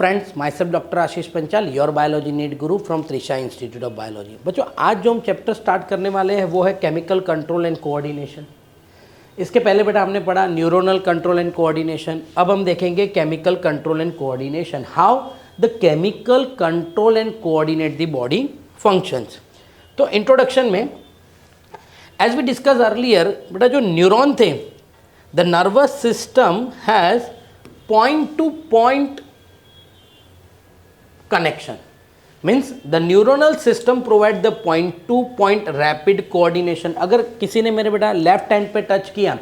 Friends, myself doctor Ashish Panchal, your biology need guru from Trisha institute of biology. बच्चों, आज जो हम चैप्टर स्टार्ट करने वाले हैं वो है केमिकल कंट्रोल एंड कोऑर्डिनेशन। इसके पहले बेटा हमने पढ़ा न्यूरोनल कंट्रोल एंड कोऑर्डिनेशन। अब हम देखेंगे chemical control and coordination, how the chemical control and coordinate the body functions. तो इंट्रोडक्शन में एज वी डिस्कस अर्लियर बेटा, जो न्यूरॉन थे, the nervous system has point two point connection, means the neuronal system provide the point to point rapid coordination। अगर किसी ने मेरे बेटा लेफ्ट हैंड पे टच किया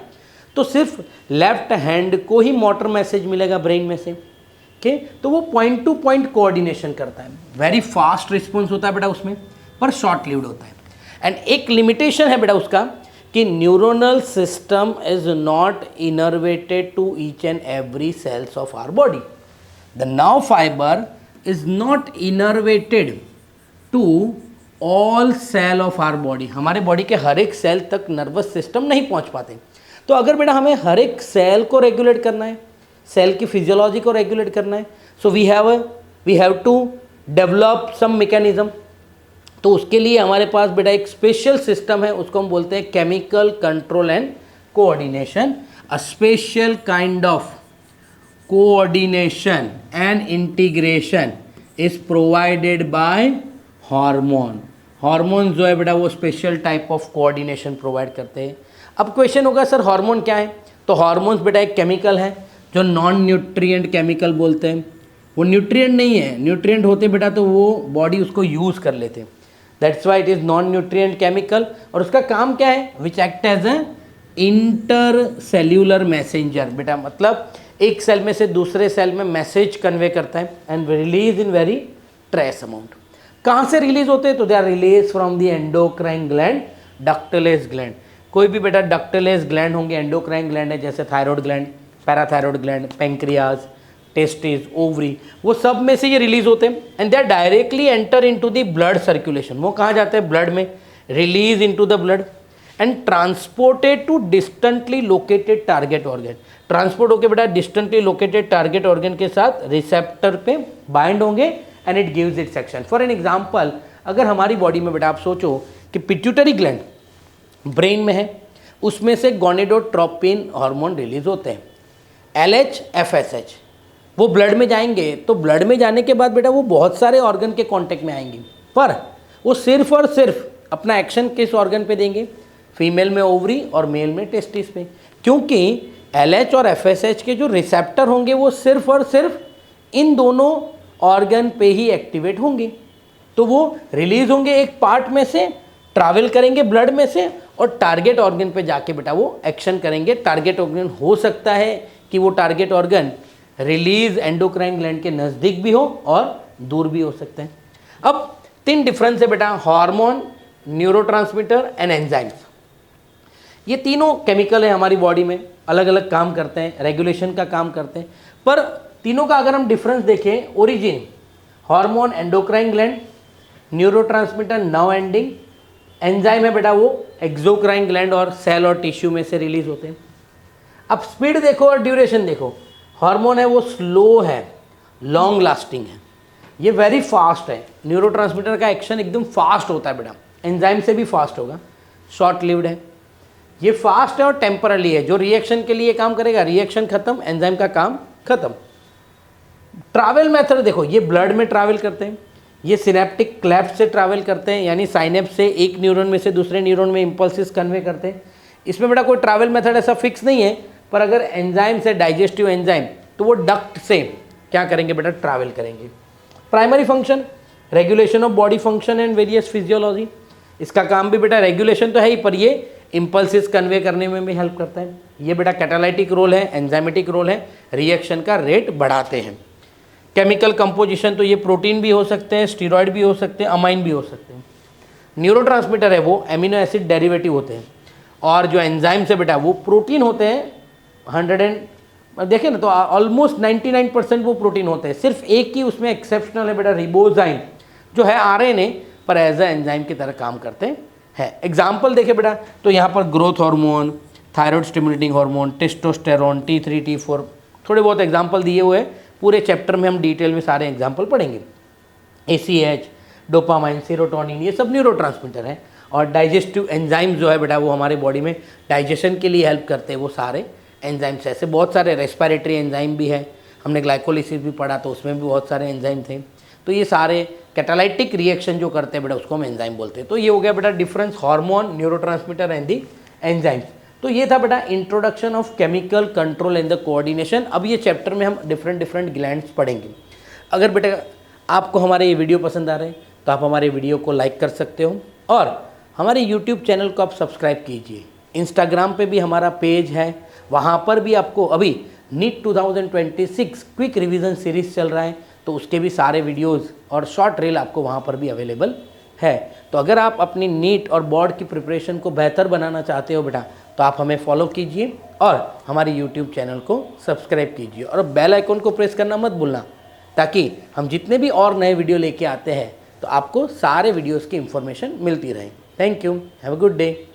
तो सिर्फ लेफ्ट हैंड को ही मोटर मैसेज मिलेगा ब्रेन में से, ओके। तो वो पॉइंट टू पॉइंट कोऑर्डिनेशन करता है, वेरी फास्ट रिस्पॉन्स होता है बेटा उसमें, पर शॉर्ट लिव्ड होता है। एंड एक लिमिटेशन है बेटा उसका कि neuronal system is not innervated to each and every cells of our body. The nerve fibre is not innervated to all cell of our body। हमारे बॉडी के हर एक सेल तक नर्वस सिस्टम नहीं पहुंच पाते। तो अगर बेटा हमें हर एक सेल को रेगुलेट करना है, सेल की फिजियोलॉजी को रेगुलेट करना है, so we have to develop some mechanism. तो उसके लिए हमारे पास बेटा एक स्पेशल सिस्टम है, उसको हम बोलते हैं chemical control and coordination. A special kind of coordination and integration is provided by hormone। Hormone जो है बेटा वो special type of coordination provide करते हैं। अब क्वेश्चन होगा सर हार्मोन क्या है? तो हार्मोन्स बेटा एक केमिकल है जो नॉन न्यूट्रिएंट केमिकल बोलते हैं। वो न्यूट्रिएंट नहीं है, न्यूट्रिएंट होते बेटा तो वो बॉडी उसको यूज़ कर लेते हैं, that's why it is non nutrient chemical. और उसका काम क्या है? Which act as a intercellular messenger. बेटा मतलब एक सेल में से दूसरे सेल में मैसेज कन्वे करता है and release in very trace amount. कहाँ से रिलीज होते हैं? तो they are release from the endocrine gland, ductless gland. कोई भी बेटा डक्टलेस ग्लैंड होंगे, एंडोक्राइन ग्लैंड है जैसे thyroid gland, parathyroid gland, pancreas, testis, ovary, वो सब में से ये रिलीज होते हैं and they are directly enter into the blood circulation. वो कहाँ जाते हैं? ब्लड में, release into the blood and transported to distantly located target organ. Transport होकर बेटा डिस्टेंटली लोकेटेड टारगेट ऑर्गन के साथ रिसेप्टर पे बाइंड होंगे and it gives it's action. For an example, अगर हमारी बॉडी में बेटा आप सोचो कि पिट्यूटरी ग्लैंड ब्रेन में है, उसमें से गोनेडोट्रोपिन हार्मोन रिलीज होते हैं, LH FSH, वो ब्लड में जाएंगे। तो ब्लड में जाने के बाद बेटा वो बहुत सारे ऑर्गन के कॉन्टेक्ट में आएंगे, पर वो सिर्फ और सिर्फ अपना एक्शन किस ऑर्गन पे देंगे? फीमेल में ओवरी और मेल में टेस्टिस पे, क्योंकि LH और FSH के जो रिसेप्टर होंगे वो सिर्फ और सिर्फ इन दोनों ऑर्गन पे ही एक्टिवेट होंगे। तो वो रिलीज होंगे एक पार्ट में से, ट्रैवल करेंगे ब्लड में से और टारगेट ऑर्गन पे जाके बेटा वो एक्शन करेंगे। टारगेट ऑर्गन हो सकता है कि वो target organ release endocrine gland के नज़दीक भी हो और दूर भी हो सकते हैं। अब तीन डिफरेंस है बेटा, हार्मोन, न्यूरोट्रांसमीटर एंड एंजाइम्स। ये तीनों केमिकल है हमारी बॉडी में, अलग अलग काम करते हैं, रेगुलेशन का काम करते हैं। पर तीनों का अगर हम डिफरेंस देखें, origin hormone endocrine gland, neurotransmitter nerve ending, enzyme है बेटा वो एक्सोक्राइन ग्लैंड और सेल और टिश्यू में से रिलीज होते हैं। अब स्पीड देखो और ड्यूरेशन देखो। हार्मोन है वो स्लो है, लॉन्ग लास्टिंग है, ये वेरी फास्ट है। न्यूरोट्रांसमीटर का एक्शन एकदम फास्ट होता है बेटा, एंजाइम से भी फास्ट होगा, शॉर्ट लिव्ड है। ये फास्ट है और टेम्पररी है, जो रिएक्शन के लिए काम करेगा, रिएक्शन खत्म, एंजाइम का काम खत्म। ट्रैवल मेथड देखो, ये ब्लड में ट्रैवल करते हैं, ये सिनेप्टिक क्लेफ्ट से ट्रैवल करते हैं, यानी साइनेप्स से एक न्यूरॉन में से दूसरे न्यूरॉन में इंपल्सिस कन्वे करते हैं। इसमें बेटा कोई ट्रैवल मेथड ऐसा फिक्स नहीं है, पर अगर एंजाइम से डाइजेस्टिव एंजाइम, तो वो डक्ट से क्या करेंगे बेटा? ट्रैवल करेंगे। Primary function regulation of body function and various physiology. इसका काम भी बेटा रेगुलेशन तो है ही, पर ये इंपल्सिस कन्वे करने में भी हेल्प करता है। ये बेटा कैटालाइटिक रोल है, एंजाइमेटिक रोल है, रिएक्शन का रेट बढ़ाते हैं। केमिकल कंपोजिशन तो ये प्रोटीन भी हो सकते हैं, स्टीरॉयड भी हो सकते हैं, अमाइन भी हो सकते हैं। न्यूरोट्रांसमीटर है वो एमिनो एसिड डेरिवेटिव होते हैं, और जो एंजाइम्स है बेटा वो प्रोटीन होते हैं। 100 देखें ना तो ऑलमोस्ट 99% वो प्रोटीन होते हैं। सिर्फ एक ही उसमें एक्सेप्शनल है बेटा, रिबोजाइम, जो है RNA पर एज ए एंजाइम की तरह काम करते हैं। एग्जाम्पल देखे बेटा तो यहाँ पर growth hormone, thyroid stimulating hormone, testosterone, T3 T4, थोड़े बहुत एग्जाम्पल दिए हुए हैं, पूरे चैप्टर में हम डिटेल में सारे एग्जाम्पल पढ़ेंगे। ACH, डोपामाइन, सेरोटोनिन, ये सब न्यूरोट्रांसमीटर हैं। और डाइजेस्टिव एंजाइम जो है बेटा वो हमारे बॉडी में डाइजेशन के लिए हेल्प करते हैं, वो सारे एंजाइम्स। ऐसे बहुत सारे रेस्पिरेटरी एंजाइम भी है, हमने ग्लाइकोलिसिस भी पढ़ा तो उसमें भी बहुत सारे एंजाइम थे। तो ये सारे कैटालाइटिक रिएक्शन जो करते हैं बेटा उसको हम एंजाइम बोलते हैं। तो ये हो गया बेटा difference hormone, neurotransmitter and the enzymes. तो ये था बेटा introduction of chemical control and the coordination. अब ये चैप्टर में हम डिफरेंट ग्लैंड्स पढ़ेंगे। अगर बेटा आपको हमारे ये वीडियो पसंद आ रहे हैं तो आप हमारे वीडियो को लाइक कर सकते हो और हमारे यूट्यूब चैनल को आप सब्सक्राइब कीजिए। इंस्टाग्राम पे भी हमारा पेज है, वहाँ पर भी आपको अभी नीट 2026 क्विक रिवीजन सीरीज़ चल रहा है, तो उसके भी सारे वीडियोस और शॉर्ट रील आपको वहाँ पर भी अवेलेबल है। तो अगर आप अपनी नीट और बोर्ड की प्रिपरेशन को बेहतर बनाना चाहते हो बेटा तो आप हमें फॉलो कीजिए और हमारे यूट्यूब चैनल को सब्सक्राइब कीजिए और बेल आइकन को प्रेस करना मत भूलना, ताकि हम जितने भी और नए वीडियो लेके आते हैं तो आपको सारे वीडियोस की इन्फॉर्मेशन मिलती रहे। Thank you, have a good day.